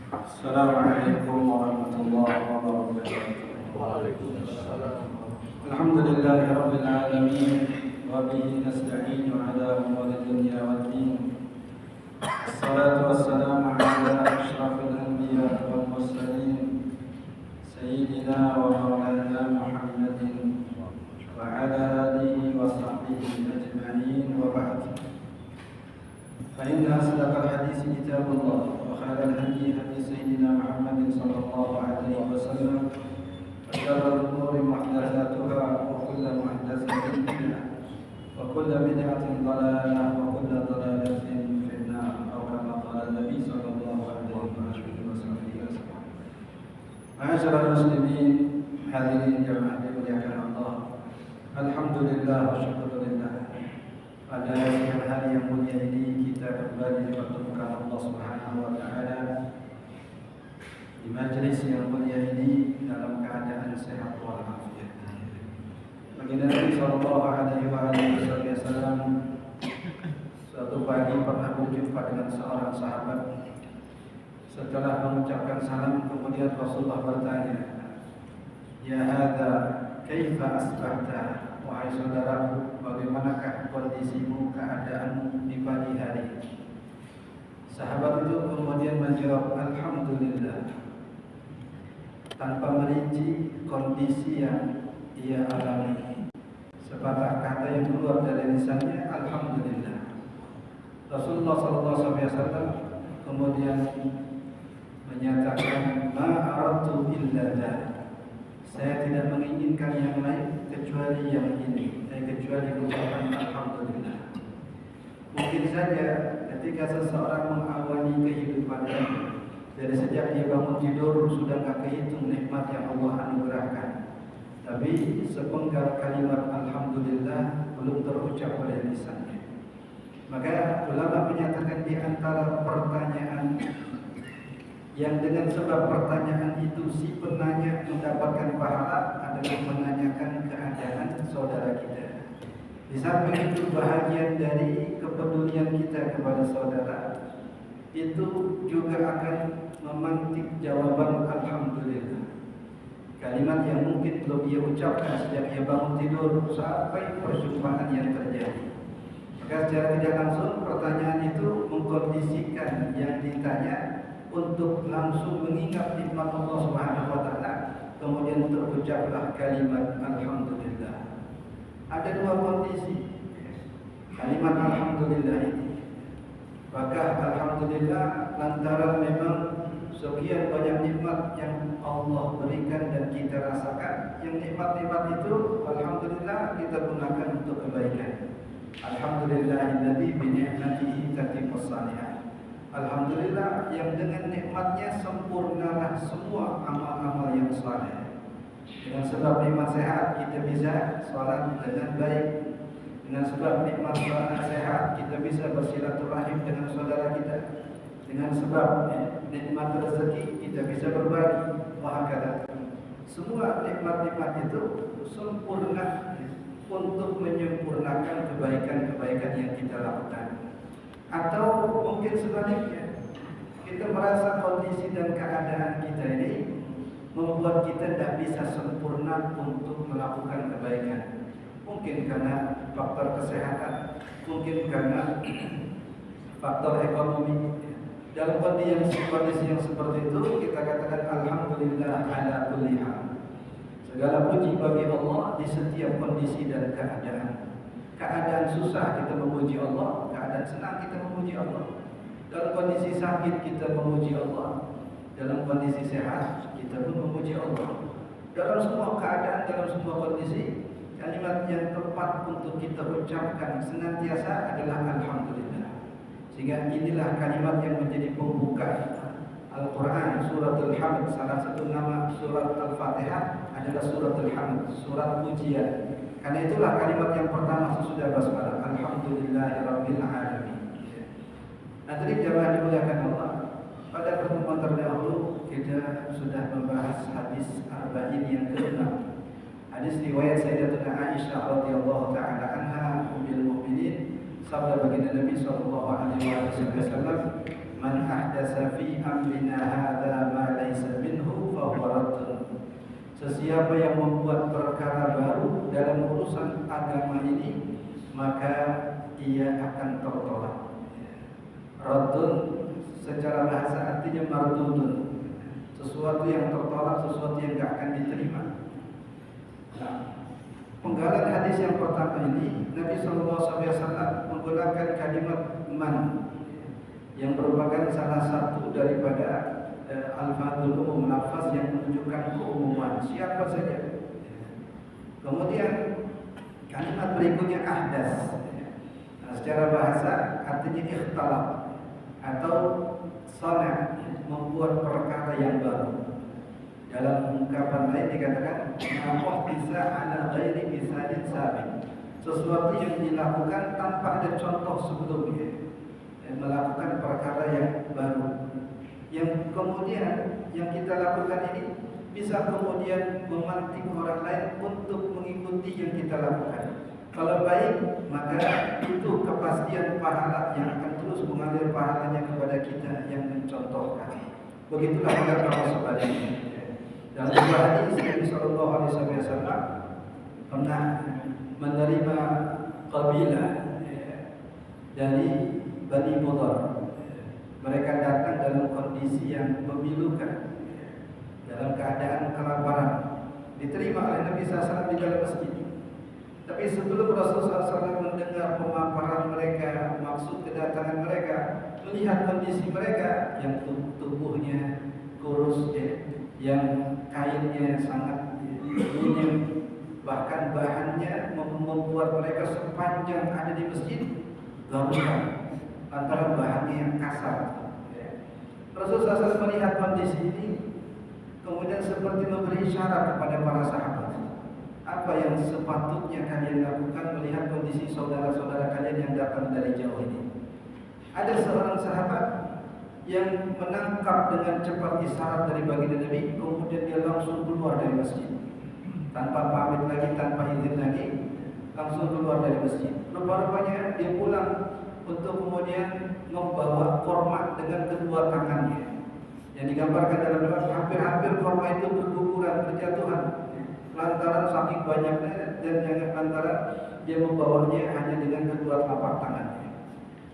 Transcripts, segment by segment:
Assalamualaikum warahmatullahi wabarakatuh. Waalaikumsalam. Alhamdulillahi rabbil alamin wa bihi nasta'inu ala umuri dunya waddin. Assalatu wassalamu ala asyrafil anbiya wal mursalin sayyidina wa maulana Muhammadin wa ala alihi wa sahbihi ajma'in wa ba'd. Fa inna asdaqal hadits kitabullah wa khairal hadi hadi sayyidina Muhammadin sallallahu alaihi wasallam. وشر الأمور محدثاتها وكل محدثة بدعة وكل بدعة ضلالة وكل ضلالة في النار أو كما قال النبي صلى الله عليه وسلم. معاشر المسلمين hadirin yang dimuliakan Allah, alhamdulillah wa syukurillah. Pada siang hari yang mulia ini kita kembali dipertemukan Allah Subhanahu wa taala di majelis yang mulia ini dalam keadaan sehat walafiat. Baginda Nabi sallallahu alaihi wasallam suatu pagi pernah berjumpa dengan seorang sahabat. Setelah mengucapkan salam, kemudian Rasulullah bertanya, "Ya hadza, kaifa asbahta?" Wahai saudaraku, bagaimanakah kondisimu, keadaanmu di pagi hari? Sahabat itu kemudian menjawab, "Alhamdulillah," tanpa merinci kondisi yang ia alami. Sepatah kata yang keluar dari lisannya, alhamdulillah. Rasulullah SAW kemudian menyatakan, "Ma aradtu illa dzalik." Saya tidak menginginkan yang lain kecuali yang ini, kecuali ucapan alhamdulillah. Mungkin saja ketika seseorang mengawali kehidupannya, dari sejak dia bangun tidur sudah tak kehitung nikmat yang Allah anugerahkan, tapi sepenggal kalimat alhamdulillah belum terucap oleh lisannya. Maka ulama menyatakan di antara pertanyaan yang dengan sebab pertanyaan itu si penanya mendapatkan pahala adalah menanyakan keadaan saudara kita. Di samping itu bahagian dari kepedulian kita kepada saudara itu juga akan memantik jawaban alhamdulillah. Kalimat yang mungkin belum ia ucapkan sejak ia bangun tidur sampai perjumpaan yang terjadi. Maka secara tidak langsung pertanyaan itu mengkondisikan yang ditanya untuk langsung mengingat nikmat Allah Subhanahu wa taala, kemudian terucaplah kalimat alhamdulillah. Ada dua kondisi kalimat alhamdulillah ini. Maka alhamdulillah lantaran memang sekian banyak nikmat yang Allah berikan dan kita rasakan. Yang nikmat-nikmat itu alhamdulillah kita gunakan untuk kebaikan. Alhamdulillahilladzi bi ni'matihi tatimmus shalihat. Alhamdulillah yang dengan nikmatnya sempurnalah semua amal-amal yang saleh. Dengan sebab nikmat sehat kita bisa salat dengan baik. Dengan sebab nikmat sehat kita bisa bersilaturahim dengan saudara kita. Dengan sebab nikmat rezeki kita bisa berbagi. Wahakala. Semua nikmat-nikmat itu sempurna untuk menyempurnakan kebaikan-kebaikan yang kita lakukan. Atau mungkin sebaliknya, kita merasa kondisi dan keadaan kita ini membuat kita tidak bisa sempurna untuk melakukan kebaikan. Mungkin karena faktor kesehatan, mungkin karena faktor ekonomi. Dalam kondisi yang seperti itu kita katakan alhamdulillah ala kulli hal. Segala puji bagi Allah di setiap kondisi dan keadaan. Keadaan susah kita memuji Allah, keadaan senang kita memuji Allah. Dalam kondisi sakit kita memuji Allah, dalam kondisi sehat kita pun memuji Allah. Dalam semua keadaan, dalam semua kondisi, kalimat yang tepat untuk kita ucapkan senantiasa adalah alhamdulillah. Sehingga inilah kalimat yang menjadi pembuka Al-Quran, Suratul Hamd. Salah satu nama surat Al-Fatihah adalah Suratul Hamd, surat pujian. Karena itulah kalimat yang pertama sesudah basmalah, alhamdulillahirabbil alamin. Nah, tadi jemaah dimuliakan Allah, pada pertemuan terdahulu kita sudah membahas hadis arba'in yang ke-6. Hadis riwayat Sayyidatuna Aisyah radhiyallahu taala anha ummul mukminin, sabda baginda Nabi sallallahu alaihi wasallam, "Man ahdatsa ahdatsa fi amrina hadza ma laysa minhu fa huwa raddun. Sesiapa yang membuat perkara baru dalam urusan agama ini, maka ia akan tertolak. Raddun secara bahasa artinya mardudun, sesuatu yang tertolak, sesuatu yang tidak akan diterima. Nah, penggalan hadis yang pertama ini, Nabi SAW menggunakan kalimat man, yang merupakan salah satu daripada al-fadhul umum, lafaz yang menunjukkan keumuman siapa saja. Kemudian kalimat berikutnya ahdas. Nah, secara bahasa artinya ikhtilaf atau sana, membuat perkara yang baru. Dalam ungkapan lain dikatakan bisa ala ghairi misalin sabiq, sesuatu yang dilakukan tanpa ada contoh sebelumnya, melakukan perkara yang baru, yang kemudian yang kita lakukan ini bisa kemudian memantik orang lain untuk mengikuti yang kita lakukan. Kalau baik, maka itu kepastian pahala yang akan terus mengalir pahalanya kepada kita yang mencontohkan. Begitulah kata sebaliknya. Dalam sebuah hadis Nabi sallallahu alaihi wasallam pernah menerima kabilah dari Bani Mudhar. Mereka datang dalam kondisi yang memilukan, dalam keadaan kelaparan. Diterima oleh Nabi SAW di dalam masjid. Tapi sebelum Rasulullah SAW mendengar pemaparan mereka, maksud kedatangan mereka, melihat kondisi mereka yang tubuhnya kurus, yang kainnya sangat minim, bahkan bahannya membuat mereka sepanjang ada di masjid gabungan antara bahannya yang kasar. Rasulullah SAW melihat kondisi ini, kemudian seperti memberi isyarat kepada para sahabat, apa yang sepatutnya kalian lakukan melihat kondisi saudara-saudara kalian yang datang dari jauh ini. Ada seorang sahabat yang menangkap dengan cepat isyarat dari baginda Nabi, kemudian dia langsung keluar dari masjid tanpa pamit lagi, tanpa izin lagi, langsung keluar dari masjid. Rupa-rupanya dia pulang untuk kemudian membawa korma dengan kedua tangannya, yang digambarkan dalam doa hampir-hampir korma itu berguguran, berjatuhan lantaran saking banyaknya, dan yang lantaran dia membawanya hanya dengan kedua telapak tangannya.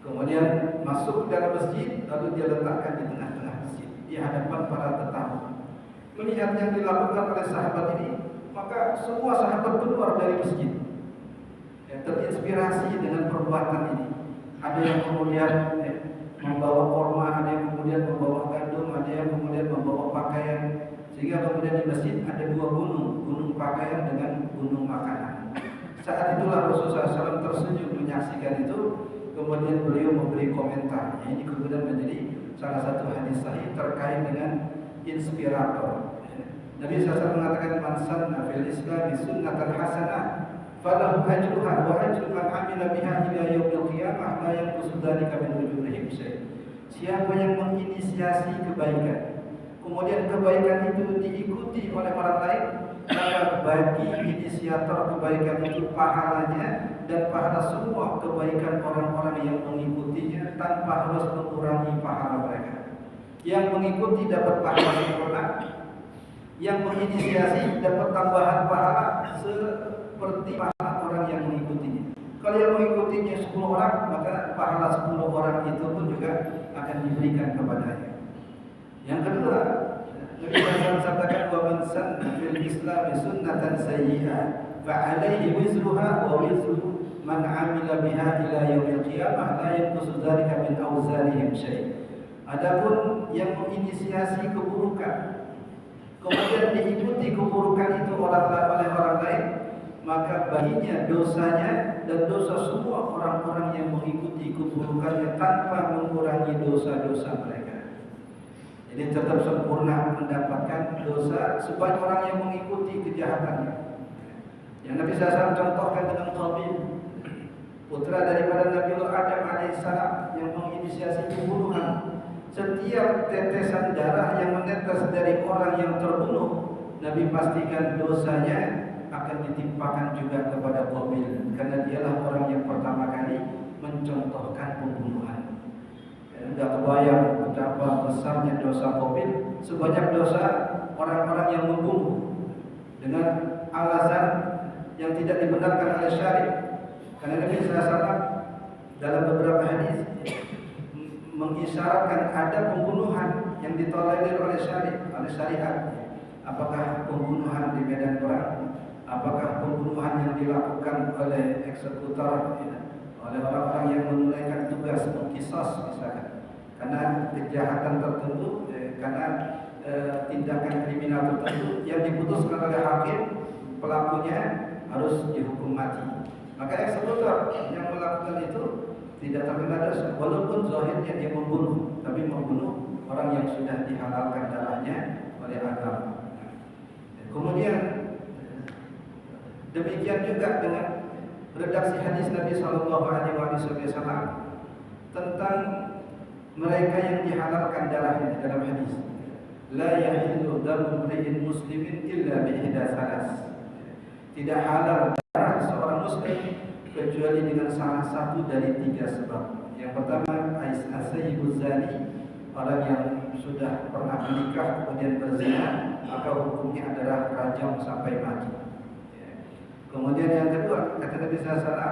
Kemudian masuk ke dalam masjid, lalu dia letakkan di tengah-tengah masjid di hadapan para tetamu. Melihat yang dilakukan oleh sahabat ini, maka semua sahabat keluar dari masjid, terinspirasi dengan perbuatan ini. Ada yang kemudian membawa korma, ada yang kemudian membawa gandum, ada yang kemudian membawa pakaian, sehingga kemudian di masjid ada dua gunung, gunung pakaian dengan gunung makanan. Saat itulah Rasulullah SAW tersenyum menyaksikan itu, kemudian beliau memberi komentar. Ini kemudian menjadi salah satu hadis sahih terkait dengan inspirator. Nabi SAW mengatakan, man sanna fil Islam sunnatan hasanah falahu ajruha wa ajru man amila biha ila yaumil qiyamah la yanqusu dzalika min ujurihim syai'. Siapa yang menginisiasi kebaikan, kemudian kebaikan itu diikuti oleh orang lain, maka bagi inisiator kebaikan itu pahalanya dan pahala semua kebaikan orang-orang yang mengikutinya tanpa harus mengurangi pahala mereka. Yang mengikuti dapat pahala sempurna, yang menginisiasi dapat tambahan pahala seperti pahala orang yang mengikutinya. Kalau yang mengikutinya 10 orang, maka pahala 10 orang itu pun juga akan diberikan kepadanya. Yang kedua, Nabi SAW sabdakan, wa man sanna fil Islam sunnatan sayyi'ah fa 'alaihi wizruha wa wizru man 'amila biha ila yaumil qiyamah la yanqusu dzalika min awzarihim syai'. Adapun yang menginisiasi keburukan, kemudian diikuti keburukan itu oleh orang lain, maka baginya dosanya dan dosa semua orang-orang yang mengikuti keburukannya tanpa mengurangi dosa-dosa mereka. Jadi tetap sempurna mendapatkan dosa sebanyak orang yang mengikuti kejahatannya. Yang Nabi SAW contohkan dengan Qabil, putra daripada Nabi Adam alaihissalam yang menginisiasi pembunuhan. Setiap tetesan darah yang menetes dari orang yang terbunuh, Nabi pastikan dosanya akan ditimpakan juga kepada Qabil, karena dialah orang yang pertama kali mencontohkan pembunuhan. Tidak kebayang betapa besarnya dosa Qabil sebanyak dosa orang-orang yang membunuh dengan alasan yang tidak dibenarkan oleh syariat. Karena Nabi SAW dalam beberapa hadis mengisyaratkan ada pembunuhan yang ditolerir oleh syariat. Apakah pembunuhan di medan perang, apakah pembunuhan yang dilakukan oleh eksekutor, oleh orang-orang yang menunaikan tugas mengkisos misalkan, karena kejahatan tertentu, karena tindakan kriminal tertentu yang diputuskan oleh hakim, pelakunya harus dihukum mati. Maka eksekutor yang melakukan itu tidak terkena dosa, walaupun zahirnya dia membunuh, tapi membunuh orang yang sudah dihalalkan darahnya oleh agama. Kemudian demikian juga dengan redaksi hadis Nabi Shallallahu Alaihi Wasallam tentang mereka yang dihalalkan darahnya dalam hadis. La yahillu damu imri'in muslimin illa bi ihda salas. Tidak halal darah seorang muslim kecuali dengan salah satu dari 3 sebab. Yang pertama, as-sayyibuz zani, orang yang sudah pernah menikah kemudian berzina, maka hukumnya adalah rajam sampai mati. Kemudian yang kedua, kata Nabi SAW,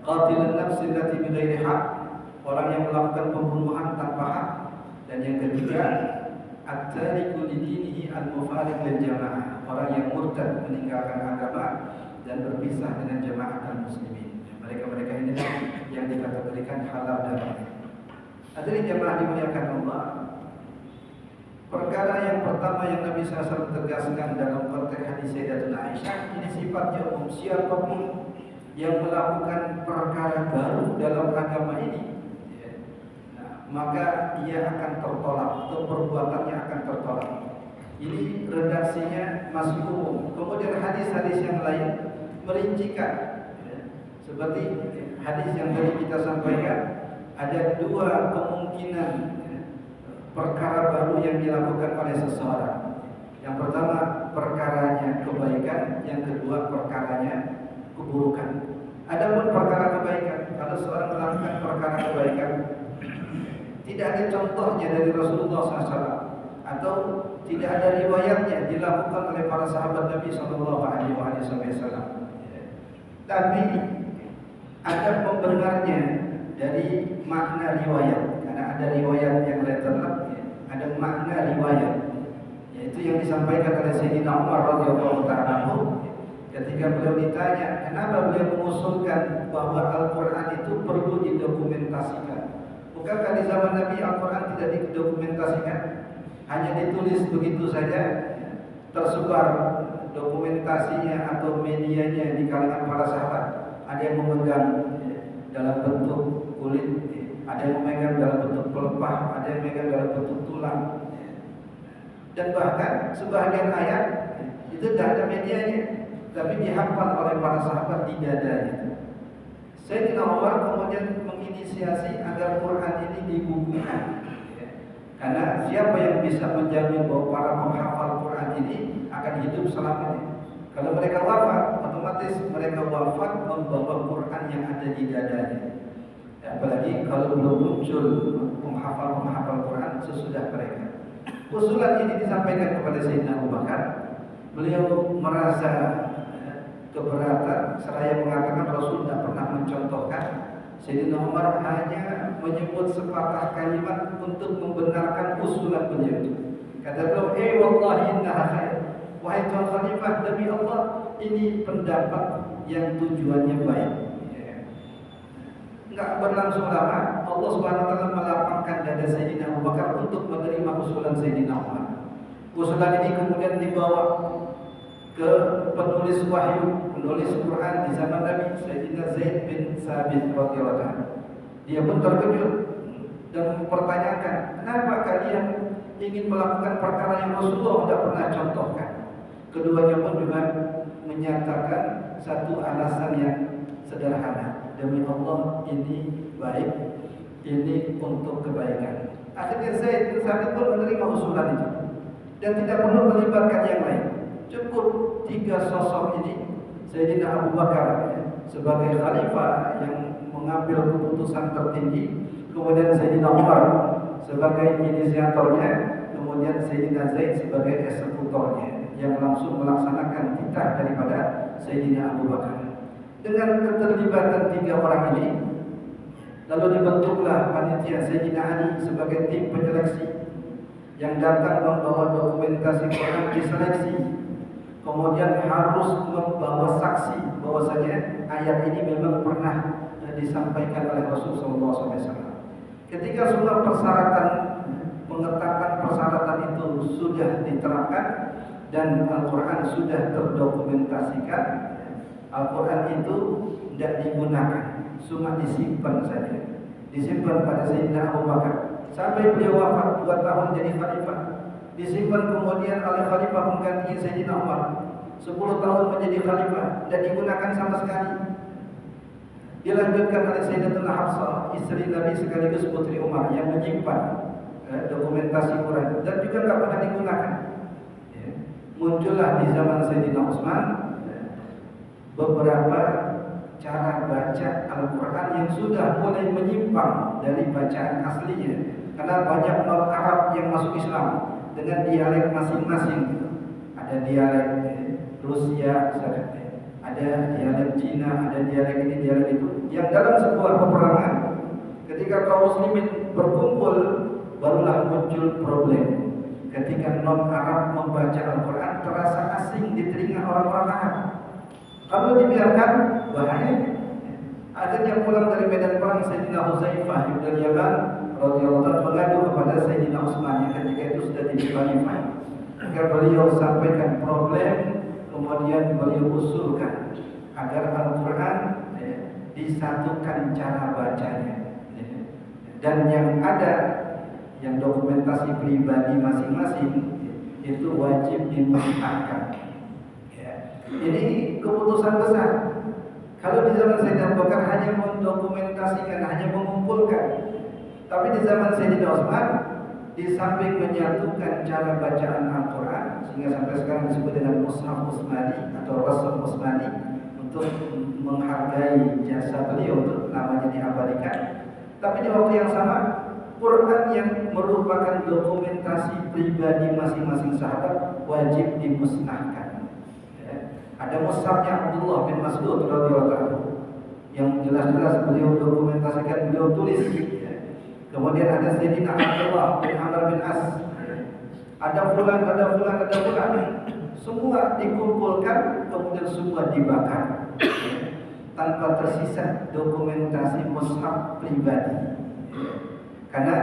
qatilun nafsi allati bighairi haq, orang yang melakukan pembunuhan tanpa hak. Dan yang ketiga, at-tariku lidinihi al-mufariq lil jamaah, orang yang murtad meninggalkan agama dan berpisah dengan jamaah dan muslimin. Mereka-mereka ini yang dikategorikan halal darahnya. Hadirin jamaah dimuliakan Allah, perkara yang pertama yang Nabi SAW tegaskan dalam konteks hadis Sayyidatuna Aisyah, ini sifatnya umum. Siapapun yang melakukan perkara baru dalam agama ini, maka ia akan tertolak atau perbuatannya akan tertolak. Ini redaksinya masih umum. Kemudian hadis-hadis yang lain merincikan, seperti hadis yang tadi kita sampaikan, ada 2 kemungkinan perkara baru yang dilakukan oleh seseorang. Yang pertama perkaranya kebaikan, yang kedua perkaranya keburukan. Adapun perkara kebaikan, kalau seorang melakukan perkara kebaikan, tidak ada contohnya dari Rasulullah SAW atau tidak ada riwayatnya dilakukan oleh para sahabat Nabi Shallallahu Alaihi Wasallam, tapi ada pembenarnya dari makna riwayat. Karena ada riwayat yang letterlek, ada makna riwayat, yaitu yang disampaikan oleh Sayyidina Umar radhiyallahu ta'ala ketika beliau ditanya kenapa beliau mengusulkan bahwa Al-Quran itu perlu didokumentasikan. Bukankah di zaman Nabi Al-Quran tidak didokumentasikan, hanya ditulis begitu saja, tersebar dokumentasinya atau medianya di kalangan para sahabat. Ada yang memegang dalam bentuk kulit, ada yang memegang dalam bentuk pelepah, ada yang memegang dalam bentuk tulang, dan bahkan sebagian ayat itu tidak ada medianya, tapi dihafal oleh para sahabat di dadanya. Sayyidina Umar kemudian menginisiasi agar Quran ini dibukukan, karena siapa yang bisa menjamin bahwa para penghafal Quran ini akan hidup selamanya? Kalau mereka wafat, otomatis mereka wafat membawa Quran yang ada di dadanya. Apalagi kalau belum muncul penghafal Quran sesudah mereka. Usulan ini disampaikan kepada Sayyidina Abu Bakar. Beliau merasa keberatan, seraya mengatakan Rasul tidak pernah mencontohkan. Sayyidina Umar hanya menyebut sepatah kalimat untuk membenarkan usulan beliau. Kata beliau, wallahi innaha khair. Wahai Tuan Khalifah, demi Allah, ini pendapat yang tujuannya baik. Enggak berlangsung lama, Allah Subhanahu wa taala melapangkan dada Sayyidina Abu Bakar untuk menerima usulan Sayyidina Umar. Usulan ini kemudian dibawa ke penulis wahyu, penulis Quran di zaman Nabi, Sayyidina Zaid bin Sabit radhiyallahu anhu. Dia pun terkejut dan mempertanyakan, kenapa kalian ingin melakukan perkara yang Rasulullah tidak pernah contohkan? Keduanya pun juga menyatakan satu alasan yang sederhana, demi Allah ini baik, ini untuk kebaikan. Akhirnya Zaid bin Sabit pun menerima usulan itu dan tidak perlu melibatkan yang lain. Cukup 3 sosok ini, Sayyidina Abu Bakar sebagai khalifah yang mengambil keputusan tertinggi, kemudian Sayyidina Umar sebagai inisiatornya, kemudian Sayyidina Zaid sebagai eksekutornya yang langsung melaksanakan titah daripada Sayyidina Abu Bakar. Dengan keterlibatan tiga orang ini, lalu dibentuklah panitia Sayyidina Ali sebagai tim penyeleksi yang datang membawa dokumentasi Quran diseleksi, kemudian harus membawa saksi bahwasanya ayat ini memang pernah disampaikan oleh Rasulullah SAW. Ketika semua persyaratan, pengetatan persyaratan itu sudah diterapkan dan Al-Quran sudah terdokumentasikan, Al-Quran itu tidak digunakan, cuma disimpan saja, disimpan pada Sayyidina Abu Bakar sampai beliau wafat 2 tahun jadi khalifah, disimpan kemudian oleh khalifah pengganti Sayyidina Umar 10 tahun menjadi khalifah, tidak digunakan sama sekali. Dilanjutkan oleh Sayyidatuna Hafsah, istri Nabi sekaligus putri Umar, yang menyimpan dokumentasi Quran dan juga tidak pernah digunakan. Muncullah di zaman Sayyidina Utsman beberapa cara baca Al-Quran yang sudah mulai menyimpang dari bacaan aslinya, karena banyak non Arab yang masuk Islam dengan dialek masing-masing. Ada dialek Rusia, ada dialek Cina, ada dialek ini, dialek itu, yang dalam sebuah peperangan ketika kaum muslimin berkumpul barulah muncul problem. Ketika non Arab membaca Al-Quran terasa asing di telinga orang-orang Arab. Kalau dibiarkan bahaya. Akhirnya pulang dari medan perang Sayyidina Huzaifah ibn al-Yaman radhiyallahu anhu mengadu kepada Sayyidina Utsman yang ketika itu sudah jadi khalifah. Agar beliau sampaikan problem, kemudian beliau usulkan agar Al-Quran disatukan cara bacanya, dan yang ada, yang dokumentasi pribadi masing-masing itu wajib dimusnahkan. Ini keputusan besar. Kalau di zaman Sayyidina Abu Bakar hanya mendokumentasikan, hanya mengumpulkan, tapi di zaman Sayyidina Utsman, di samping menyatukan cara bacaan Al-Quran sehingga sampai sekarang disebut dengan Mushaf Utsmani atau Rasul Utsmani, untuk menghargai jasa beliau, untuk namanya diabadikan. Tapi di waktu yang sama, Quran yang merupakan dokumentasi pribadi masing-masing sahabat wajib dimusnahkan. Ada mushafnya Abdullah bin Mas'ud radhiyallahu anhu yang jelas-jelas beliau dokumentasikan, beliau tulis. Kemudian ada Sayyidina Abdullah bin Amr bin As. Ada fulan. Semua dikumpulkan, kemudian semua dibakar. Tanpa tersisa dokumentasi mushaf pribadi. Karena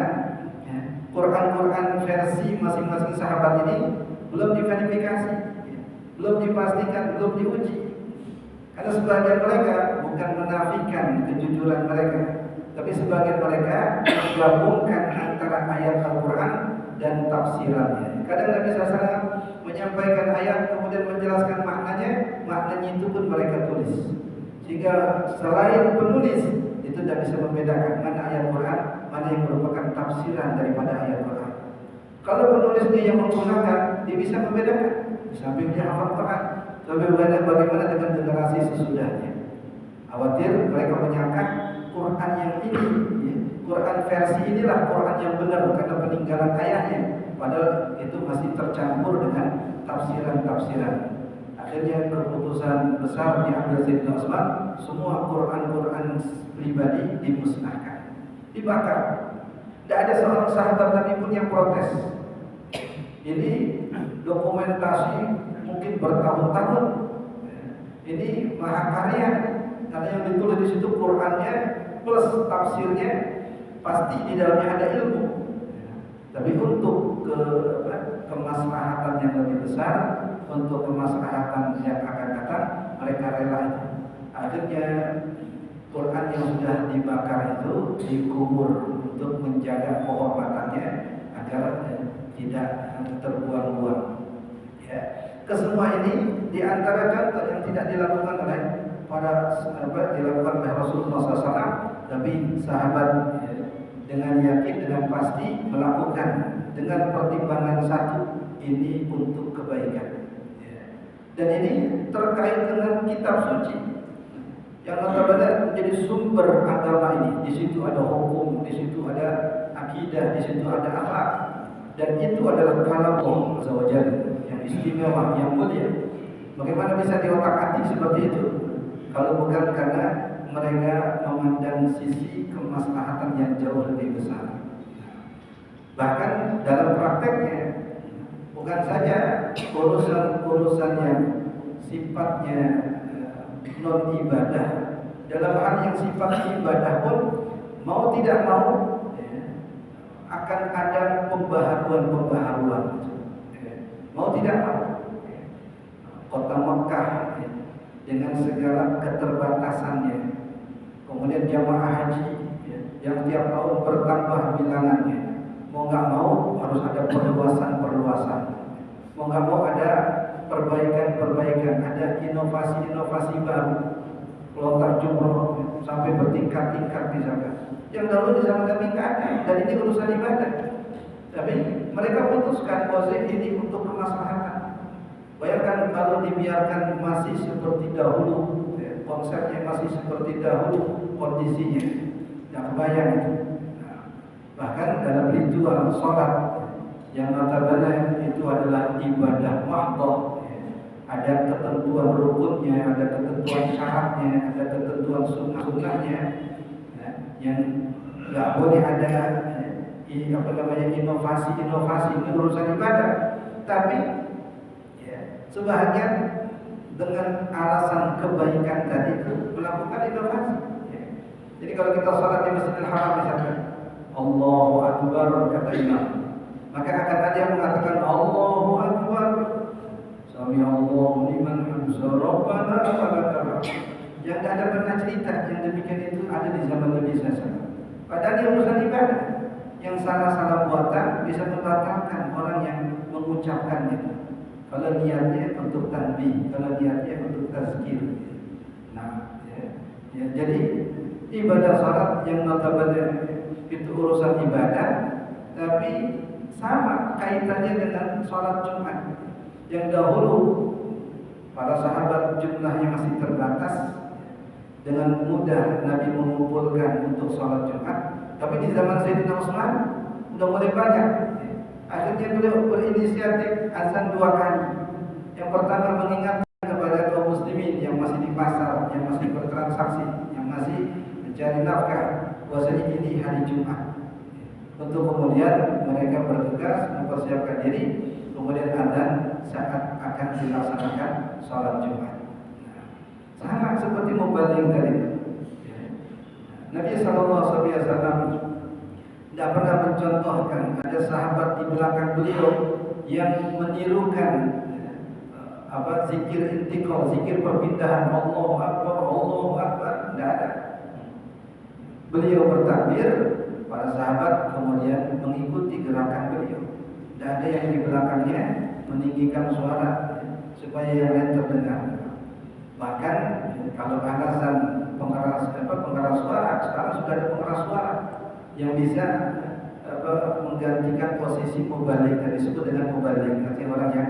Quran versi masing-masing sahabat ini belum diverifikasi, belum dipastikan, belum diuji. Karena sebagian mereka bukan menafikan kejujuran mereka, tapi sebagian mereka menggabungkan antara ayat Al-Quran dan tafsirannya. Kadang Nabi SAW menyampaikan ayat kemudian menjelaskan maknanya itu pun mereka tulis. Sehingga selain penulis itu tidak bisa membedakan mana ayat Quran, mana yang merupakan tafsiran daripada ayat Quran. Kalau penulisnya yang menggunakan, dia bisa membedakan. Sampai dia hafal Quran. Tapi bagaimana dengan generasi sesudahnya? Khawatir mereka menyangka Quran yang ini, Quran versi inilah Quran yang benar karena peninggalan ayahnya. Padahal itu masih tercampur dengan tafsiran-tafsiran. Akhirnya keputusan besar diambil Sayyidina Utsman, semua Quran pribadi dimusnahkan, dibakar. Tidak ada seorang sahabat Nabi pun yang protes. Ini dokumentasi mungkin bertahun-tahun. Ini mahakarya, karena yang ditulis di situ Qurannya plus tafsirnya, pasti di dalamnya ada ilmu. Tapi untuk kemaslahatan yang lebih besar, untuk kemaslahatan yang akan datang, mereka rela itu. Akhirnya Quran yang sudah dibakar itu dikubur untuk menjaga kehormatannya agar tidak terbuang-buang. Ya. Kesemua ini diantara contoh yang tidak dilakukan oleh dilakukan oleh Rasulullah SAW, tapi sahabat dengan yakin, dengan pasti melakukan dengan pertimbangan satu, ini untuk kebaikan. Dan ini terkait dengan kitab suci yang benar-benar menjadi sumber agama ini. Di situ ada hukum, di situ ada akidah. akidah, di situ ada akhlak, dan itu adalah kalam Allah Azza wa Jalla yang istimewa, yang mulia. Bagaimana bisa diotak-atik seperti itu? Kalau bukan karena mereka memandang sisi kemaslahatan yang jauh lebih besar. Bahkan dalam prakteknya bukan saja urusan-urusan yang sifatnya non ibadah, dalam hal yang sifat ibadah pun mau tidak mau akan ada pembaharuan. Mau tidak mau, kota Mekah dengan segala keterbatasannya, kemudian jamaah haji yang tiap tahun bertambah bilangannya, mau nggak mau harus ada perluasan, mau nggak mau ada perbaikan, ada inovasi baru, lontar jumroh sampai bertingkat-tingkat misalkan. Yang dahulu di zaman Nabi nggak ada, dan ini urusan ibadah. Tapi mereka putuskan bahwa ini untuk kemaslahatan. Bayangkan kalau dibiarkan masih seperti dahulu, konsepnya masih seperti dahulu, kondisinya yang kebayang itu. Bahkan dalam ritual sholat yang notabene itu adalah ibadah mahdhah, ada ketentuan rukunnya, ada ketentuan syaratnya, ada ketentuan sunnahnya, yang nggak boleh ada inovasi ini urusan ibadah. Tapi sebahagian dengan alasan kebaikan tadi itu melakukan inovasi. Jadi kalau kita sholat di Masjidil Haram misalkan, Allahu Akbar kata imam, maka akan ada yang mengatakan Allahu Akbar, Sami Allahu liman hamdah, Rabbana walakal. Yang tidak ada pernah cerita yang demikian itu ada di zaman Nabi SAW. Padahal dia urusan ibadah. Yang salah buatan bisa membatalkan orang yang mengucapkannya. Kalau niatnya untuk tanbih, kalau niatnya untuk tazkir. Nah, jadi ibadah salat yang notabene itu urusan ibadah, tapi sama kaitannya dengan salat Jumat. Yang dahulu para sahabat jumlahnya masih terbatas, dengan mudah Nabi mengumpulkan untuk salat Jumat. Tapi di zaman Sayyidina Utsman sudah mulai banyak. Akhirnya beliau berinisiatif azan 2 kali. Yang pertama mengingatkan kepada kaum muslimin yang masih di pasar, yang masih bertransaksi, yang masih mencari nafkah, bahwasanya ini hari Jumat. Untuk kemudian mereka bergegas mempersiapkan diri, kemudian azan saat akan dilaksanakan salat Jumat. Sama seperti mubaligh tadi. Nabi SAW tidak pernah mencontohkan ada sahabat di belakang beliau yang menirukan zikir intiqal, zikir perpindahan Allahu Akbar, tidak ada. Beliau bertakbir, para sahabat kemudian mengikuti gerakan beliau. Tidak ada yang di belakangnya meninggikan suara supaya yang lain terdengar. Bahkan kalau alasan pengeras suara, sekarang sudah ada pengeras suara yang bisa menggantikan posisi mubaligh, yang disebut dengan mubaligh, artinya orang yang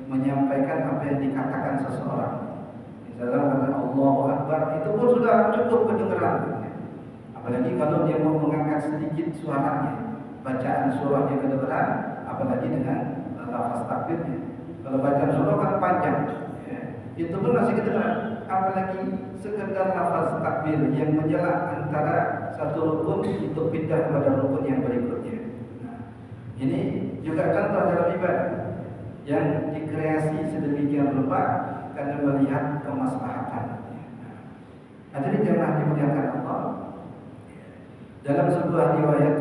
menyampaikan apa yang dikatakan seseorang. Misalnya kata Allahu Akbar, itu pun sudah cukup kedengaran. Apalagi kalau dia mau mengangkat sedikit suaranya, bacaan surahnya kedengaran, apalagi dengan lafaz takbirnya. Kalau bacaan surah kan panjang, itu pun masih kedengaran. Apalagi sekedar lafaz takbir yang menjelang antara satu rukun untuk pindah kepada rukun yang berikutnya. Nah, ini juga contoh dalam ibadah yang dikreasi sedemikian rupa karena melihat kemaslahatan. Hadirin jemaah dimuliakan Allah. Dalam sebuah riwayat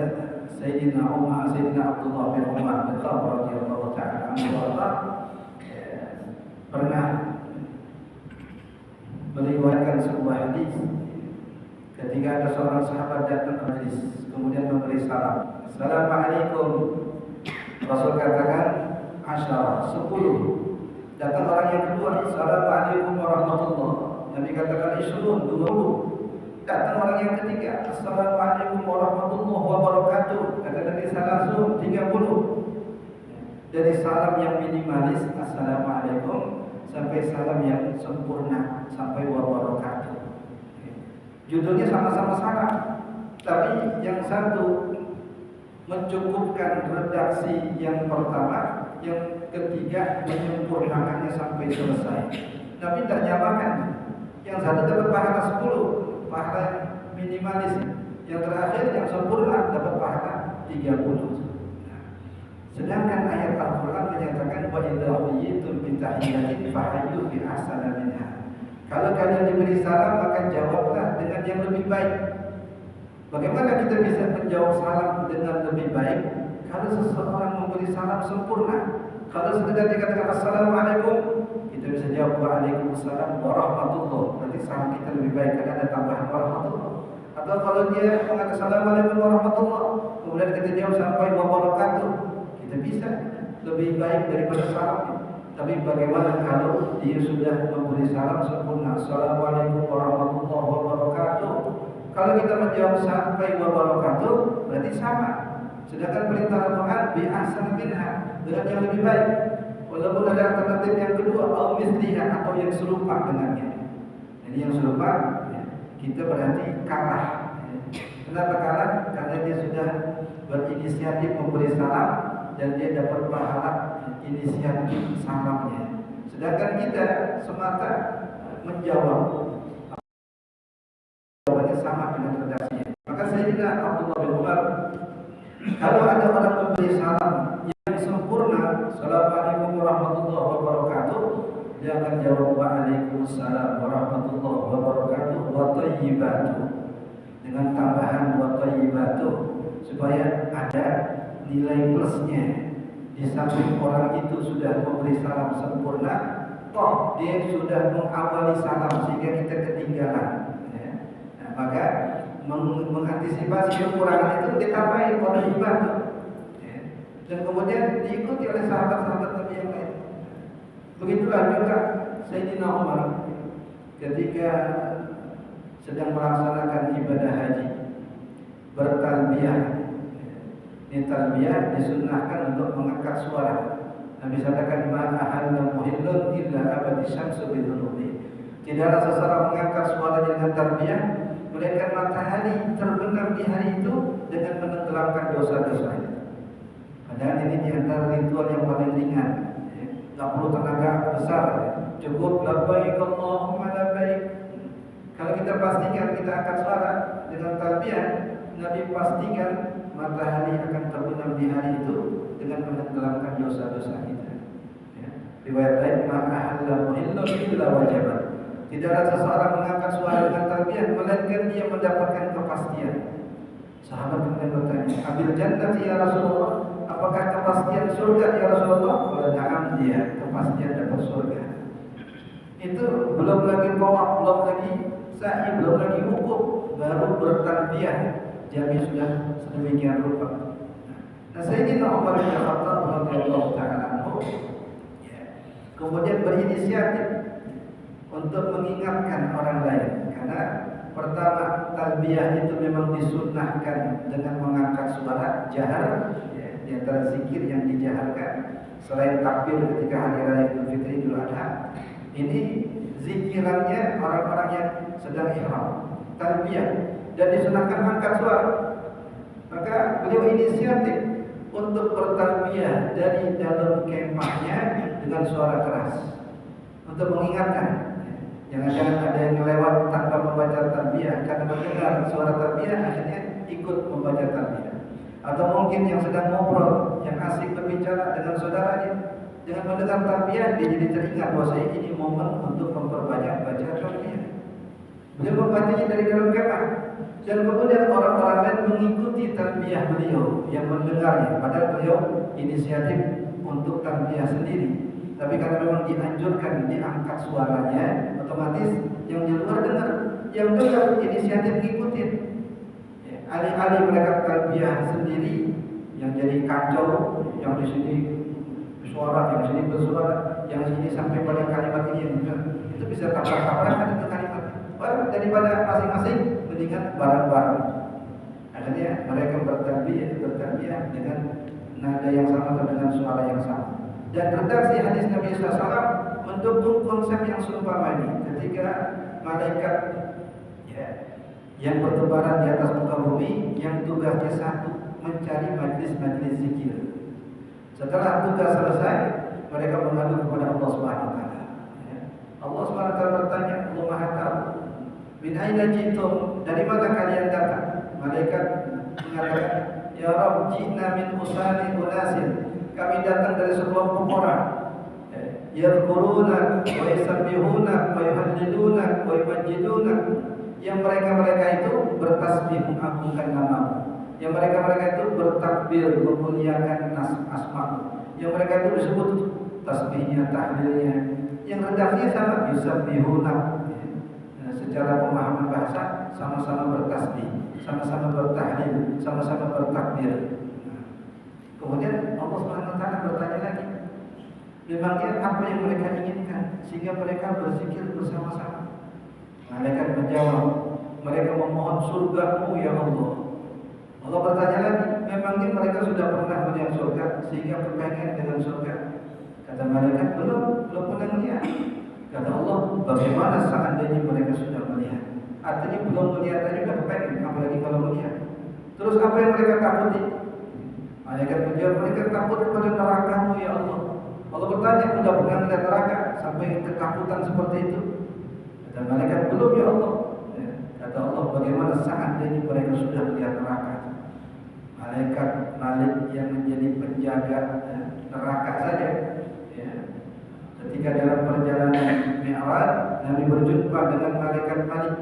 Sayyidina Abdullah bin Umar bin Khattab radhiyallahu ta'ala anhu pernah meriwayatkan sebuah hadis ketika ada seorang sahabat datang ke majlis kemudian memberi salam. Assalamualaikum. Rasul katakan 10. Datang orang yang kedua, Assalamualaikum warahmatullahi. Nabi katakan 20. Datang orang yang ketiga, Assalamualaikum warahmatullahi wabarakatuh. Kata Nabi sallallahu 30. Dari salam yang minimalis Assalamualaikum sampai salam yang sempurna sampai wabarakatuh. Judulnya sama-sama salam, tapi yang satu mencukupkan redaksi yang pertama, yang ketiga menyempurnakannya sampai selesai. Tapi tidak nyamakan. Yang satu dapat pahala 10, pahala minimalis. Yang terakhir yang sempurna dapat pahala 30. Sedangkan ayat Al-Quran menyatakan wa idza huyitum bi tahiyyatin fahayyu bi ahsana minha. Kalau kalian diberi salam maka jawablah dengan yang lebih baik. Bagaimana kita bisa menjawab salam dengan lebih baik? Kalau seseorang memberi salam sempurna. Kalau sekedar dikatakan assalamualaikum, kita bisa jawab waalaikumsalam warahmatullahi. Berarti salam kita lebih baik karena ada tambahan warahmatullahi. Atau kalau dia mengatakan assalamualaikum warahmatullahi, kemudian kita jawab sampai wabarakatuh, kita bisa lebih baik daripada salam. Tapi bagaimana kalau dia sudah memberi salam sempurna, assalamualaikum warahmatullahi wabarakatuh. Kalau kita menjawab sampai wabarakatuh, berarti sama. Sedangkan perintah Al-Quran bi ahsana minha, dengan yang lebih baik. Walaupun ada alternatif yang kedua, au misliha, atau yang serupa dengannya. Jadi yang serupa, ya, kita berarti kalah. Kenapa kalah? Karena dia sudah berinisiatif memberi salam dan dia dapat pahala inisiatif salamnya. Sedangkan kita semata menjawab, jawabannya sama dengan redaksinya. Maka Sayyidina Abdullah bin Umar, kalau ada orang memberi salam yang sempurna, assalamualaikum warahmatullahi wabarakatuh, dia akan jawab waalaikumsalam warahmatullahi wabarakatuh wa thayyibatuh, dengan tambahan wa thayyibatuh, supaya ada nilai plusnya. Di samping orang itu sudah memberi salam sempurna, toh dia sudah mengawali salam sehingga kita ketinggalan, ya. Nah, maka mengantisipasi kekurangan itu ditambahin wa thayyibatuh, ya. Dan kemudian diikuti oleh sahabat-sahabat Nabi yang lain. Begitulah juga Sayyidina Umar ketika sedang melaksanakan ibadah haji, bertalbiyah. Ini talbiyah disunnahkan untuk mengangkat suara. Nabi katakan ma ahalla muhillun illa abadi syamsu bidunubi. Tidaklah seseorang mengangkat suaranya dengan talbiyah melainkan matahari terbenam di hari itu dengan menenggelamkan dosa-dosanya. Padahal ini di antara ritual yang paling ringan. Tak perlu tenaga besar, cukup labbaik Allahumma labbaik. Kalau kita pastikan kita angkat suara dengan talbiyah, Nabi pastikan matahari akan terbenam di hari itu dengan menenggelamkan dosa-dosa kita. Ya. Riwayat lain ma'ahalla muhillun illa wajabat. Tidaklah seseorang mengangkat suara dengan talbiyah melainkan dia mendapatkan kepastian. Sahabat kemudian bertanya, abil jannati ya Rasulullah, apakah kepastian surga ya Rasulullah? Kalau na'am, dia kepastian dapat surga. Itu belum lagi tawaf, belum lagi sa'i, belum lagi wukuf, baru bertalbiyah, jami sudah sedemikian rupa. Nah, Sayyidina Umar bin Khattab radhiyallahu ta'ala anhu, ya, kemudian berinisiatif untuk mengingatkan orang lain, karena pertama talbiyah itu memang disunnahkan dengan mengangkat suara jahar, ya, di antara zikir yang dijaharkan selain takbir ketika hari raya Idul Fitri Idul Adha. Ini zikirannya orang-orang yang sedang ihram, talbiyah, dan disunahkan angkat suara. Maka beliau inisiatif untuk bertalbiyah dari dalam kemahnya dengan suara keras untuk mengingatkan. Jangan-jangan ada yang lewat tanpa membaca talbiyah, karena mendengar suara talbiyah akhirnya ikut membaca talbiyah. Atau mungkin yang sedang ngobrol, yang asik berbicara dengan saudaranya, dengan mendengar talbiyah dia jadi teringat bahwa ini momen untuk memperbanyak baca talbiyah. Beliau membacanya dari dalam kemah, dan kemudian orang-orang lain mengikuti talbiyah beliau yang mendengarnya. Padahal beliau inisiatif untuk talbiyah sendiri. Tapi karena memang dianjurkan diangkat suaranya, otomatis yang di luar dengar, yang dengar inisiatif ngikutin. Ya, alih-alih mereka talbiyah sendiri, yang jadi kacau, yang di sini suara, yang di sini bersuara, yang di sini sampai pada kalimat ini yang benar, itu bisa tabrak-tabrakan itu kalimat. Daripada masing-masing mendingan bareng-bareng. Akhirnya mereka bertalbiyah dengan nada yang sama atau dengan suara yang sama. Dan redaksi hadis Nabi SAW mendukung konsep yang seumpama ini. Ketika malaikat, ya, yang bertebaran di atas muka bumi, yang tugasnya satu, mencari majlis-majlis zikir. Setelah tugas selesai, mereka mengadu kepada Allah Subhanahu wa taala. Ya. Allah Subhanahu wa taala bertanya, Allah Maha tahu. Min aina jitum? Dari mana kalian datang? Malaikat mengatakan, ya Rabb, ji'na min usani unasin. Kami datang dari sekelompok orang. Yadhkurunak wa yusabbihunak wa yuhallilunak wa yumajjidunak. Yang mereka-mereka itu bertasbih mengagungkan namamu. Yang mereka-mereka itu bertakbir memuliakan asma-mu. Yang mereka itu disebut tasbihnya, tahlilnya. Yang redaknya sama, yusabbihunak. Secara pemahaman bahasa sama-sama bertasbih, sama-sama bertahlil, sama-sama bertakbir. Kemudian Allah Subhanahu wa taala bertanya lagi, memangnya apa yang mereka inginkan sehingga mereka berzikir bersama-sama? Malaikat menjawab, mereka memohon surga-Mu ya Allah. Allah bertanya lagi, memangnya mereka sudah pernah melihat surga sehingga berpengen dengan surga? Kata malaikat, belum pernah melihat. Kata Allah, bagaimana seandainya mereka sudah melihat? Artinya belum melihat aja sudah kepengen, apalagi kalau melihat. Terus apa yang mereka takuti? Malaikat menjawab, mereka takut kepada neraka-Mu ya Allah. Allah bertanya, sudah pernah melihat neraka sampai ketakutan seperti itu? Kata malaikat, belum ya Allah. Kata Allah, bagaimana seandainya mereka sudah melihat neraka? Malaikat Malik yang menjadi penjaga neraka saja, ya. Ketika dalam perjalanan Mi'raj, Nabi berjumpa dengan malaikat Malik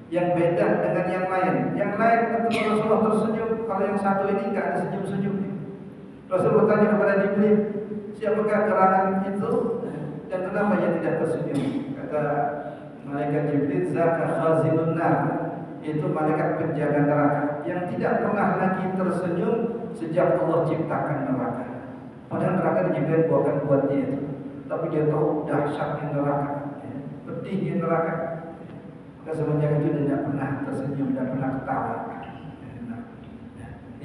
yang beda dengan yang lain. Yang lain ketika Rasulullah tersenyum, kalau yang satu ini enggak ada senyum-senyum. Rasul bertanya kepada Jibril, siapakah gerangan itu dan kenapa ia tidak tersenyum? Kata malaikat Jibril, zaka khazinun nar. Itu malaikat penjaga neraka yang tidak pernah lagi tersenyum sejak Allah ciptakan neraka. Padahal neraka Jibril bukan buat dia itu, tapi dia tahu dahsyatnya neraka, pedihnya neraka. Maka semenjak itu dia tidak pernah tersenyum, tidak pernah ketawa.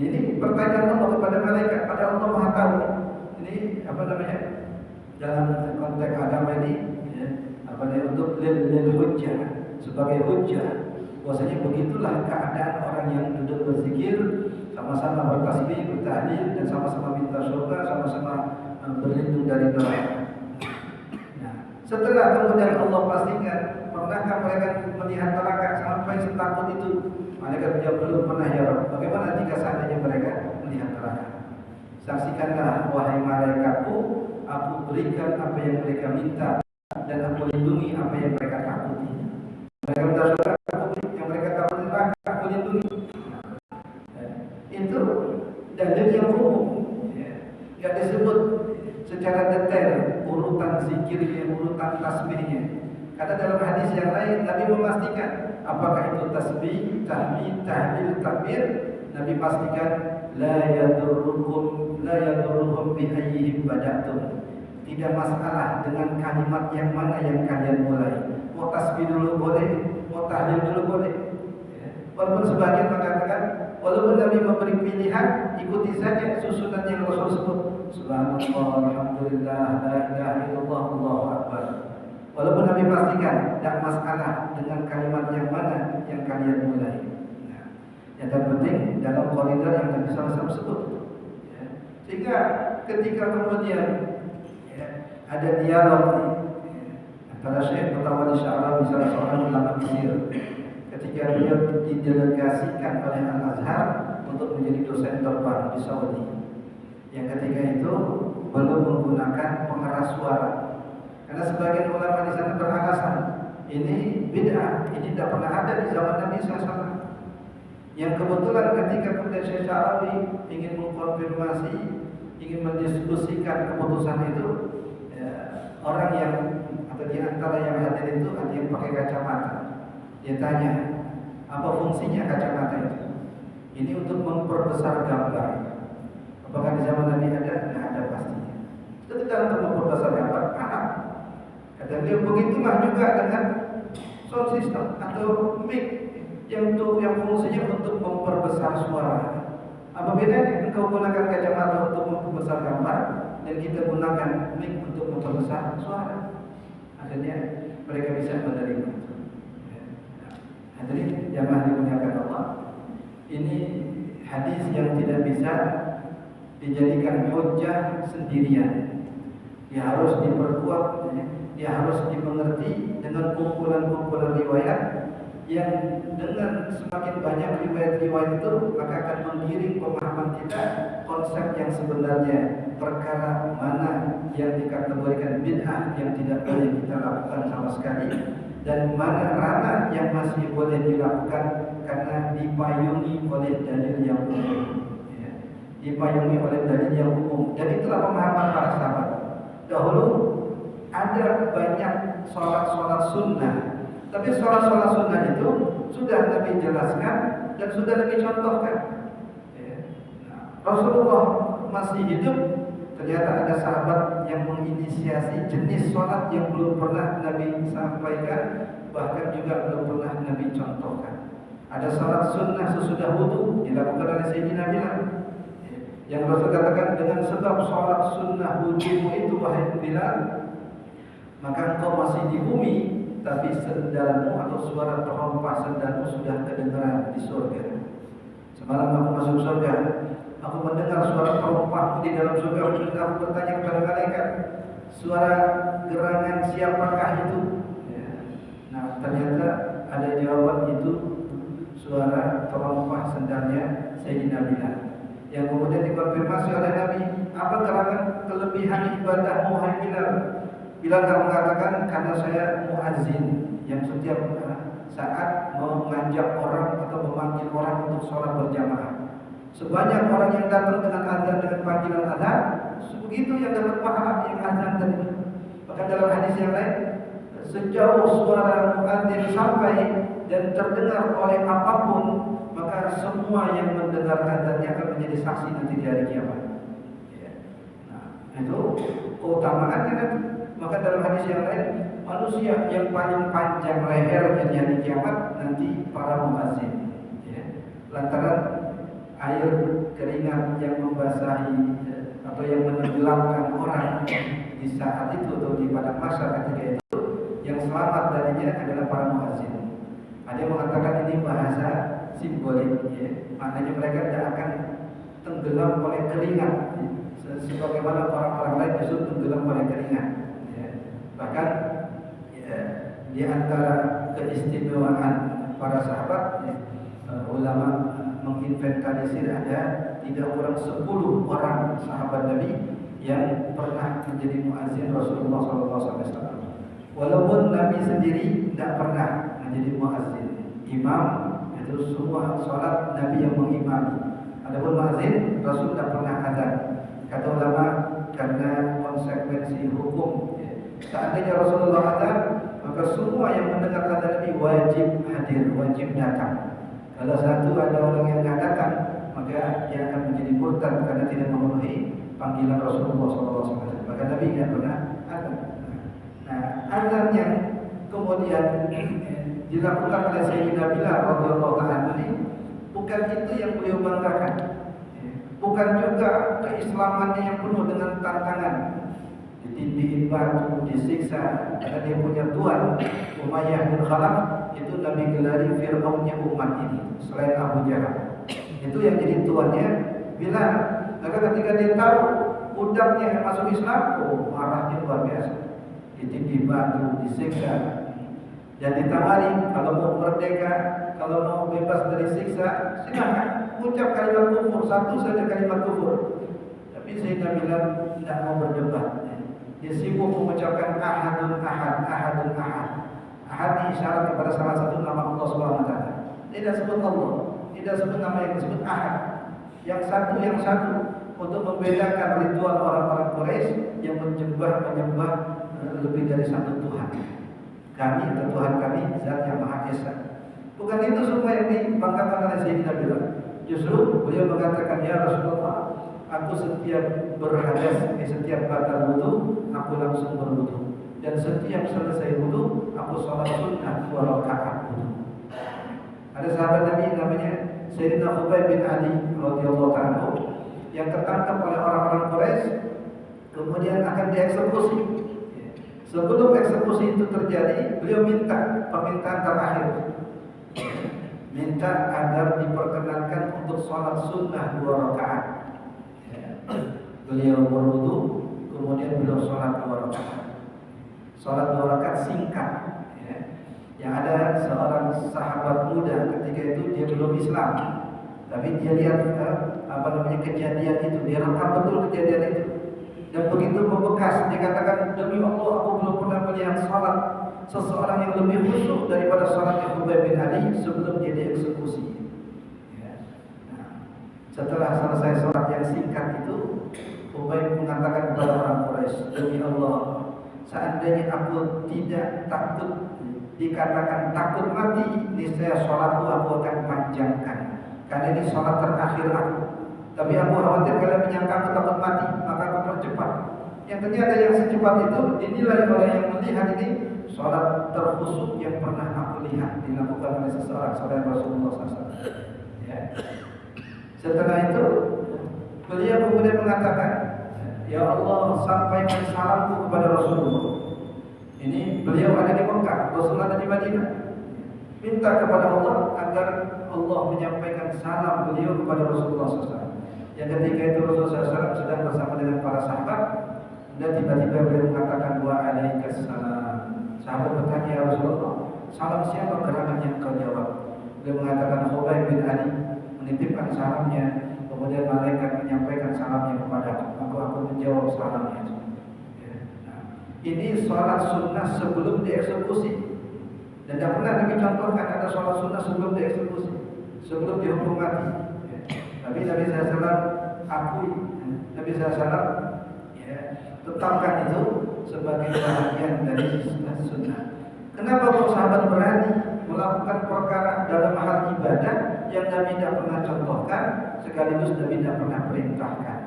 Ini pertanyaan Allah kepada malaikat, pada Allah Maha tahu. Ini apa namanya? Dalam konteks agama ini, ya, apa namanya, untuk lil hujjah, sebagai hujjah. Bahwasanya begitulah keadaan orang yang duduk berzikir, sama-sama bertasbih, bertahlil, dan sama-sama minta surga, sama-sama berlindung dari neraka. Nah, setelah kemudian Allah pastikan, pernahkah mereka melihat neraka sampai setakut itu? Mereka menjawab, belum pernah ya Rabb. Bagaimana jika seandainya mereka melihat neraka? Saksikanlah wahai malaikatku, aku berikan apa yang mereka minta dan aku lindungi apa yang mereka takuti. Mereka minta surga, yang mereka takuti neraka, aku lindungi. Itu dalil yang umum, yang disebut secara detail urutan zikirnya, urutan tasbihnya. Karena dalam hadis yang lain Nabi memastikan apakah itu tasbih, tahmid, tahlil, takbir. Nabi pastikan la yadurruhum bi ayyihim bada'tum. Tidak masalah dengan kalimat yang mana yang kalian mulai. Mau tasbih dulu boleh, mau tahlil dulu boleh. Walaupun sebagian mengatakan, walaupun Nabi memberi pilihan, ikuti saja susunan yang Rasul sebut. Subhanallah, alhamdulillah, la ilaha illallah, Allahu akbar. Walaupun Nabi pastikan, tidak masalah dengan kalimat yang mana yang kalian mulai. Nah, yang terpenting dalam koridor yang Nabi SAW sebut. Ya. Sehingga ketika kemudian ada dialog antara Syekh Mutawalli Sya'rawi, salah seorang ulama Mesir, ketika dia didelegasikan oleh Al-Azhar untuk menjadi dosen terbang di Saudi. Yang ketika itu belum menggunakan pengeras suara. Karena sebagian ulama di sana beralasan ini bid'ah, ini tidak pernah ada di zaman Nabi SAW. Yang kebetulan ketika kemudian Syekh Sya'rawi ingin mengkonfirmasi, ingin mendiskusikan keputusan itu, ya, orang yang atau di antara yang hadir itu ada yang pakai kacamata. Dia tanya, apa fungsinya kacamata itu? Ini untuk memperbesar gambar. Apakah di zaman Nabi ada? Tidak ada pastinya. Ketika untuk memperbesar gambar, paham. Kata dia, begitulah juga dengan sound system atau mic yang fungsinya untuk memperbesar suara. Apa bedanya engkau gunakan kacamata untuk memperbesar gambar dan kita gunakan mic untuk memperbesar suara? Akhirnya mereka bisa menerima itu. Hadirin jamaah dimuliakan Allah, ini hadis yang tidak bisa dijadikan hujjah sendirian. Dia harus diperkuat, dia harus dimengerti dengan kumpulan-kumpulan riwayat yang dengan semakin banyak riwayat-riwayat itu maka akan menggiring pemahaman kita konsep yang sebenarnya, perkara mana yang dikategorikan bid'ah yang tidak boleh kita lakukan sama sekali, dan mana ranah yang masih boleh dilakukan karena dipayungi oleh dalil yang umum, ya. Dipayungi oleh dalil yang umum. Dan itulah pemahaman para sahabat. Dahulu ada banyak sholat-sholat sunnah, tapi sholat-sholat sunnah itu sudah Nabi jelaskan dan sudah Nabi contohkan. Ya. Nah, Rasulullah masih hidup, ternyata ada sahabat yang menginisiasi jenis sholat yang belum pernah Nabi sampaikan, bahkan juga belum pernah Nabi contohkan. Ada sholat sunnah sesudah wudu dilakukan oleh Sayyidina Bilal. Yang Rasul katakan, dengan sebab sholat sunnah wudumu itu wahai Bilal, maka engkau masih di bumi, tapi sendalmu atau suara terompah sendalmu sudah kedengaran di surga. Semalam aku masuk surga, aku mendengar suara terompah di dalam surga. Aku bertanya kepada malaikat, suara gerangan siapakah itu? Ya. Nah, ternyata ada jawaban, itu suara terompah sendalnya Sayyidina Bilal. Yang kemudian dikonfirmasi oleh Nabi, apa gerangan kelebihan ibadahmu hai Bilal? Bilal mengatakan, karena saya muazzin yang setiap saat mengajak orang atau memanggil orang untuk sholat berjamaah. Sebanyak orang yang datang dengan azan, dengan panggilan azan, begitu yang dapat pahala yang azan tadi. Bahkan dalam hadis yang lain, sejauh suara muadzin sampai dan terdengar oleh apapun, maka semua yang mendengar azannya akan menjadi saksi nanti di hari kiamat. Ya. Nah, itu keutamaannya nanti. Maka dalam hadis yang lain, manusia yang paling panjang lehernya di hari kiamat nanti para muadzin. Ya. Lantaran air keringat yang membasahi atau yang menenggelamkan orang di saat itu atau di pada masa ketika itu, yang selamat darinya adalah para muadzin. Ada yang mengatakan ini bahasa simbolik, ya. Maknanya mereka tidak akan tenggelam oleh keringat, ya. Sebagaimana orang-orang lain justru tenggelam oleh keringat. Ya. Bahkan ya, di antara keistimewaan para sahabat, ya, ulama menginventarisir ada tidak kurang 10 orang sahabat Nabi yang pernah menjadi muazzin Rasulullah SAW. Walaupun Nabi sendiri tidak pernah menjadi muazzin, imam itu semua sholat Nabi yang mengimami. Adapun muazzin, Rasul tidak pernah azan. Kata ulama, karena konsekuensi hukum. Seandainya Rasulullah azan, maka semua yang mendengar azan Nabi wajib hadir, wajib datang. Kalau satu ada orang yang tidak datang, maka dia akan menjadi murtad karena tidak memenuhi panggilan Rasulullah SAW. Maka Nabi tidak pernah azan. Nah, azan yang kemudian dilakukan oleh Sayyidina Bilal radhiyallahu ta'ala ini bukan itu yang beliau banggakan, bukan juga keislamannya yang penuh dengan tantangan, ditindih batu, disiksa karena dia punya tuan Umayyah bin Khalaf. Itu Nabi gelari Fir'aunnya umat ini selain Abu Jahal. Itu yang jadi tuannya Bilal. Maka ketika dia tahu budaknya yang masuk Islam, marahnya luar biasa, ditindih batu, disiksa. Dan ditawari, kalau mau merdeka, kalau mau bebas dari siksa, silakan ucap kalimat kufur, satu saja kalimat kufur. Tapi Sayyidina Bilal tidak mau berdebat. Dia sibuk mengucapkan ahadun ahad, ahadun ahad. Ahad isyarat kepada salah satu nama Allah Subhanahu wa taala. Tidak sebut Allah, tidak sebut nama yang disebut ahad. Yang satu untuk membedakan ritual orang-orang Quraisy yang menyembah lebih dari satu Tuhan. Kami atau Tuhan kami Zat yang Maha Esa. Bukan itu semua yang dibanggakan oleh Sayyidina Bilal. Justru beliau mengatakan, ya Rasulullah, aku setiap berhadas, setiap batal wudu, aku langsung berwudu. Dan setiap selesai wudu, aku sholat sunnah 2 rakaat wudu. Ada sahabat Nabi namanya Sayyidina Khubayb bin Ali radhiyallahu ta'ala yang tertangkap oleh orang-orang Quraisy, kemudian akan dieksekusi. Sebelum eksekusi itu terjadi, beliau minta permintaan terakhir. minta agar diperkenankan untuk sholat sunnah 2 rakaat. Beliau berwudu, kemudian beliau sholat 2 rakaat. Sholat 2 rakaat singkat. Yang ada seorang sahabat muda ketika itu dia belum Islam, tapi dia lihat kejadian itu, dia rekam betul kejadian itu, dan begitu membekas. Dia katakan, demi Allah aku belum pernah melihat sholat seseorang yang lebih khusyuk daripada sholatnya Khubayb bin Ali sebelum dia dieksekusi. Setelah selesai sholat yang singkat itu, Khubayb mengatakan kepada orang Quraisy, demi Allah, seandainya aku tidak takut dikatakan takut mati, niscaya sholatku aku akan panjangkan, karena ini sholat terakhir aku. Tapi aku khawatir kalian menyangka aku takut mati, maka aku percepat. Yang ternyata yang secepat itu dinilai oleh yang melihat ini sholat terkhusyuk yang pernah aku lihat dilakukan oleh seseorang selain Rasulullah SAW. Setelah itu beliau kemudian mengatakan, ya Allah, sampaikan salamku kepada Rasulullah. Ini beliau ada di Mekah, Rasulullah ada di Madinah. Minta kepada Allah agar Allah menyampaikan salam beliau kepada Rasulullah SAW. Yang ketika itu Rasulullah SAW sedang bersama dengan para sahabat, dan tiba-tiba beliau mengatakan, wa alaikassalam. Sahabat bertanya, ya Rasulullah, salam siapa gerangan yang kau jawab? Beliau mengatakan, Khubayb bin Ali menitipkan salamnya, kemudian malaikat menyampaikan salamnya kepada aku menjawab salamnya. Ini sholat sunnah sebelum dieksekusi, dan tidak pernah Nabi contohkan ada sholat sunnah sebelum dieksekusi, sebelum dihukum mati. Tapi Nabi SAW akui, Nabi SAW tetapkan itu sebagai bagian dari sunnah. Kenapa para sahabat berani melakukan perkara dalam hal ibadah yang Nabi tidak pernah contohkan, sekaligus Nabi tidak pernah perintahkan?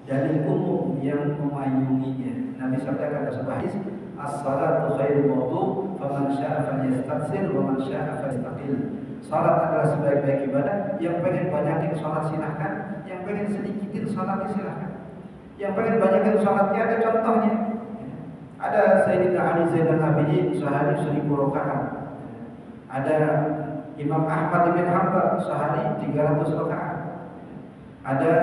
Dari umum yang memayunginya. Nabi sabda kata sebuah hadis, as-salatu khairul wudu, faman syaa'a falyastaghfir wa man syaa'a falyastaqil. Salat adalah sebaik-baik ibadah. Yang pengen banyakin salat silahkan, yang pengen sedikitin salatnya silahkan. Yang pengen banyakin salatnya ada contohnya. Ada Sayyidina Ali Zainal Abidin sehari 1000 rakaat. Ada Imam Ahmad bin Hanbal sehari 300 rakaat. Ada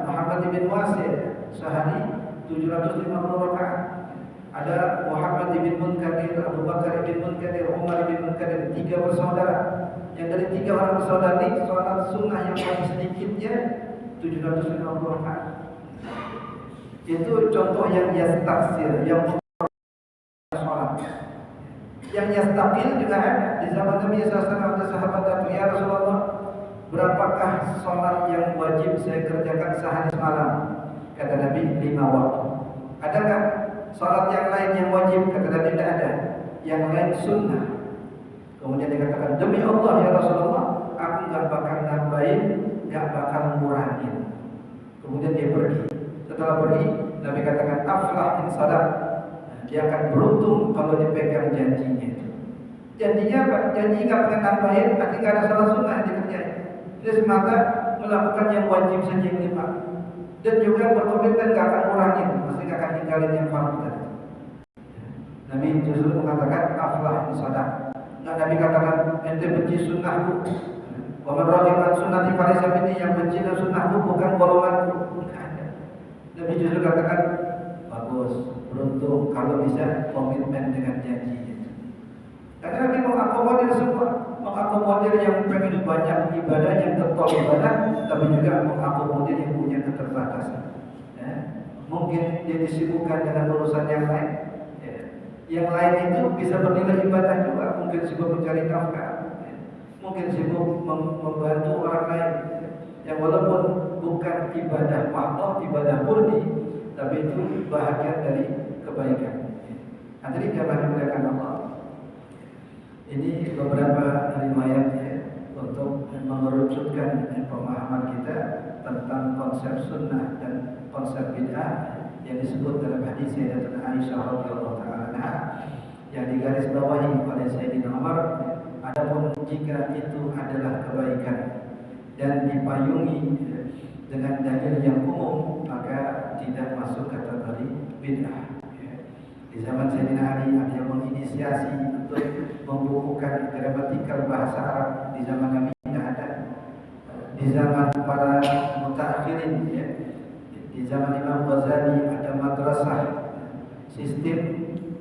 Muhammad bin Wasir sehari 750 rakaat. Ada Muhammad bin Munkadir, Abu Bakar bin Munkadir, Umar bin Munkadir, 3 bersaudara. Yang dari 3 orang bersaudara ini sholat sunnah yang paling sedikitnya 750 rakaat. Itu contoh yang yastaksir, yang sholat. Yang yastakil juga ada di zaman Nabi SAW. Ada sahabat datang, ya Rasulullah, berapakah sholat yang wajib saya kerjakan sehari semalam? Kata Nabi, 5 waktu. Adakah sholat yang lain yang wajib? Kata Nabi, tidak ada. Yang lain sunnah. Kemudian dikatakan, demi Allah ya Rasulullah, aku gak bakal nambahin, gak bakal ngurangin. Kemudian dia pergi. Setelah pergi, Nabi katakan, aflah in sadaq. Dia akan beruntung kalau dipegang janjinya. Janjinya apa? Janji gak pakai tambahin, nanti gak ada sholat sunnah yang dikerjain. Dia semata melakukan yang wajib saja yang 5. Dan juga berkomitmen gak akan kurangin, masih gak akan tinggalin yang fardu tadi. Nabi justru mengatakan aflah in sadaq. Nah, Nabi katakan ente benci sunnahku. Wa man raghiba an sunnati falaysa minni, yang benci dan sunnahku bukan golonganku. Nabi justru katakan bagus, beruntung kalau bisa komitmen dengan janji. Karena Nabi mengakomodir semua, mengakomodir yang pengen banyak ibadah, yang getol ibadah, tapi juga mengakomodir yang punya keterbatasan. Mungkin dia disibukkan dengan urusan yang lain. Yang lain itu bisa bernilai ibadah juga, mungkin sibuk mencari nafkah, mungkin sibuk membantu orang lain, yang walaupun bukan ibadah mahdoh, ibadah murni, tapi itu bahagian dari kebaikan. Hadirin jamaah dimuliakan Allah. Ini beberapa riwayatnya untuk mengerucutkan pemahaman kita tentang konsep sunnah dan konsep bid'ah yang disebut dalam hadis Sayyidatuna Aisyah radhiyallahu taala anha yang digarisbawahi oleh Sayyidina Umar. Adapun jika itu adalah kebaikan dan dipayungi dengan dalil yang umum, maka tidak masuk kategori bid'ah. Di zaman Sayyidina Ali ada yang menginisiasi untuk membukukan gramatikal bahasa Arab di zaman Nabi tidak ada. Di zaman para mutakhirin ya, di zaman Imam Ghazali ada madrasah, sistem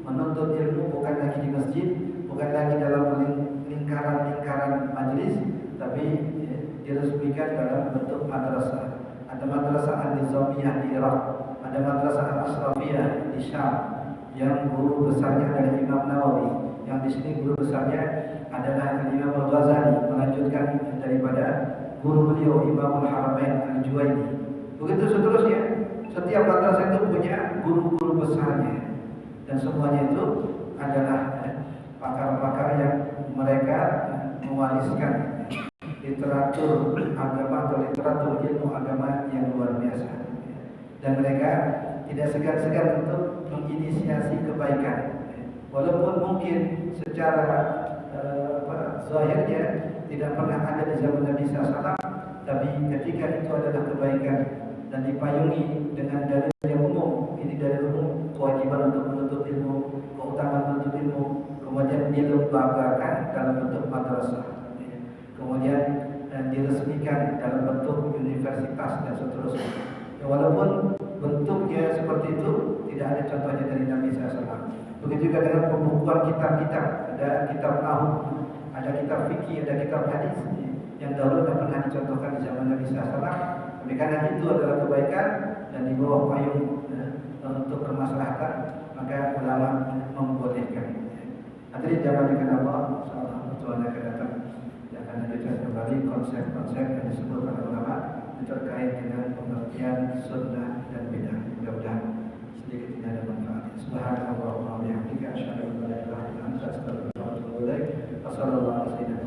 menuntut ilmu bukan lagi di masjid, bukan lagi dalam lingkaran majelis, tapi diresmikan dalam bentuk madrasah. Ada madrasah An-Nizamiyah di Irak, ada madrasah Al-Ashrafiyah di Syam, yang guru besarnya adalah Imam Nawawi, yang di sini guru besarnya adalah Imam Al-Ghazali, melanjutkan daripada guru beliau Imam Al-Haramain Al-Juwaini. Begitu seterusnya. Setiap madrasah itu punya guru-guru besarnya, dan semuanya itu adalah pakar-pakar yang mereka mewariskan literatur agama atau literatur ilmu agama yang luar biasa. Dan mereka tidak segan-segan untuk menginisiasi kebaikan, walaupun mungkin secara zahirnya tidak pernah ada di zaman Nabi SAW, tapi ketika itu adalah kebaikan dan dipayungi dengan dalil yang umum. Ini dalil umum, kewajiban untuk menuntut ilmu, keutamaan menuntut ilmu, kemudian dilembagakan dalam bentuk madrasah, kemudian diresmikan dalam bentuk universitas dan seterusnya. Ya, walaupun bentuknya seperti itu, tidak ada contohnya dari Nabi SAW. Begitu juga dengan pembukuan kitab-kitab, ada kitab nahwu, ada kitab fikih, ada kitab hadis yang dahulu tidak pernah dicontohkan di zaman Nabi SAW. Tapi karena itu adalah kebaikan dan di bawah payung untuk kemaslahatan, maka ulama membolehkan. Nanti zaman dengan Allah, insyaallah Tuhan akan datang, akan lanjutkan kembali konsep-konsep yang disebut oleh ulama terkait dengan pengertian sunnah dan bidah. Mudah-mudahan sedikit ini ada manfaat. Subhanallah wa bihamdihi, asyhadu an la ilaha illa anta, astaghfiruka wa atubu ilaik. Wassallallahu alaihi wasallam.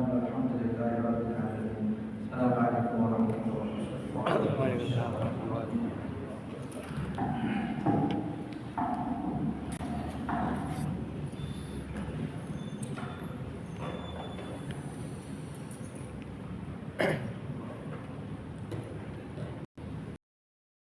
Alhamdulillahirabbil alamin. Assalamualaikum warahmatullahi wabarakatuh. Waalaikumsalam.